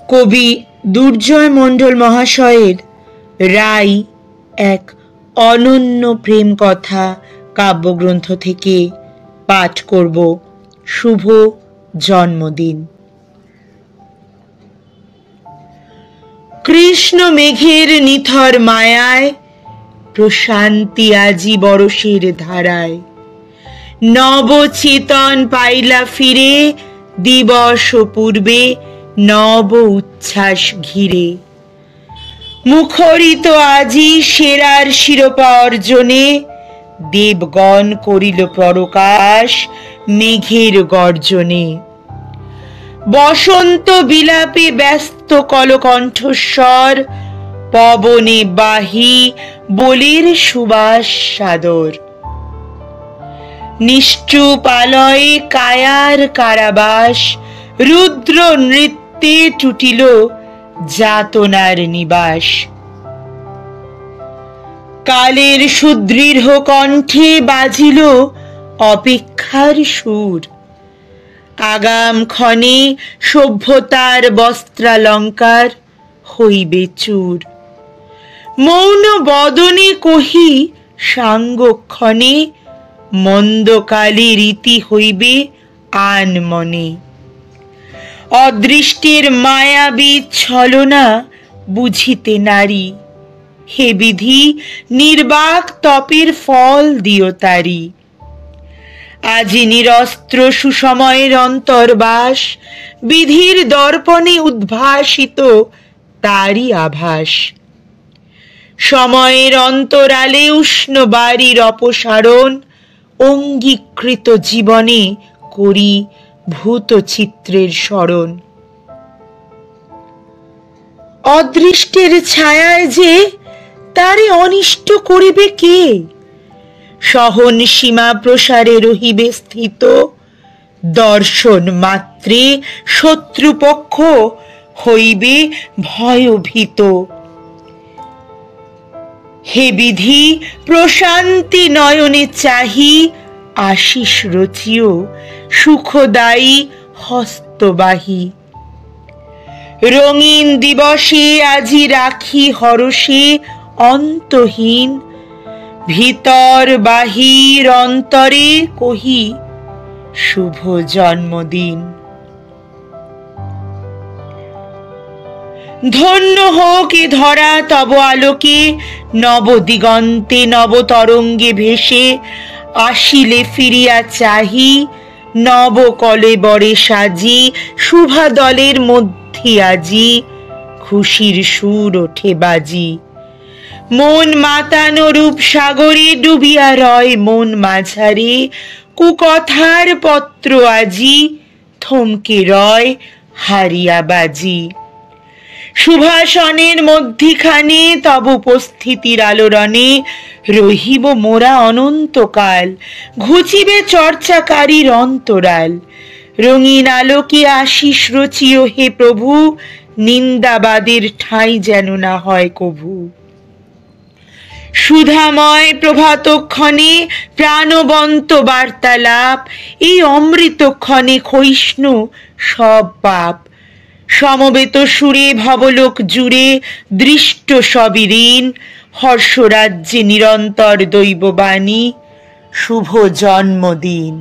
কবি দুর্জয় মণ্ডল মহাশয়ের রায় এক অনন্য প্রেম কথা কাব্যগ্রন্থ থেকে পাঠ করব। শুভ জন্মদিন। কৃষ্ণ মেঘের নিথর মায়ায়, প্রশান্তি আজি বরষের ধারায়। নবচেতন পাইলা ফিরে, দিবস পূর্বে নব উচ্ছ্বাস ঘিরে। মুখরিত আজি সেরার শিরোপা অর্জনে, দেবগণ করিল প্রকাশ মেঘের গর্জনে। বসন্ত বিলাপে ব্যস্ত কলকণ্ঠস্বর, পবনে বাহি বলির সুবাস সাদর। নিশ্চুপ আলয়ে কায়ার কারাবাস, রুদ্র নৃত্যে টুটিল যাতনার নিবাস। কালের সুদৃঢ় কণ্ঠে বাজিল অপেক্ষার সুর, আগাম ক্ষণে সভ্যতার বস্ত্রালঙ্কার হইবে চূর। মৌন বদনে কহি সাঙ্গক্ষণে, মন্দকালে রীতি হইবে আনমনে। অদৃষ্টের মায়াবী ছলনা বুঝিতে নারী, হে বিধি নির্বাক তপের ফল দিও তারি। আজি নিরস্ত্র সুসময়ের অন্তর্বাস, বিধির দর্পণে উদ্ভাসিত তারই আভাস। সময়ের অন্তরালে উষ্ণ বাড়ির অপসারণ, অঙ্গীকৃত জীবনে করি ভূত চিত্রের স্মরণ। অদৃষ্টের ছায়ায় যে তারে অনিষ্ট করিবে কে, সহন সীমা প্রসারে রহিবে স্থিত। দর্শন মাত্রে শত্রুপক্ষ হইবে ভয়ভীত। হে বিধি প্রশান্তি নয়নে চাহি, আশিস রচিও সুখদায়ী হস্তবাহী। রঙিন দিবসে আজি রাখি হরষে অন্তহীন, ভিতর বাহির অন্তরে কহি শুভ জন্মদিন। ধন্য হোক এ ধরা তব আলোকে, নব দিগন্তে নব তরঙ্গে ভেসে। আসিলে ফিরিয়া চাহি, নব কলেবরে সাজি। শুভা দলের মধ্যে আজি খুশির সুর ওঠে বাজি। মন মাতানো রূপ সাগরে ডুবিয়া রয় মন মাঝারে। কুকথার পত্র আজি থমকে রয় হারিয়া বাজি। সুভাষণের মধ্যিখানে তব উপস্থিতির আলোড়নে, রহিব মোরা অনন্তকাল ঘুচিবে চর্চাকারীর অন্তরাল। রঙিন আলোকে আশিস রচিও হে প্রভু, নিন্দাবাদের ঠাঁই যেন না হয় কভু। সুধাময় প্রভাতক্ষণে প্রাণবন্ত বার্তালাপ, এই অমৃতক্ষণে ক্ষয়িষ্ণু সব পাপ। সমবেত সুরে ভবলোক জুড়ে দৃষ্ট সবই ঋণ, হর্ষরাজ্যে নিরন্তর দৈববাণী শুভ জন্মদিন।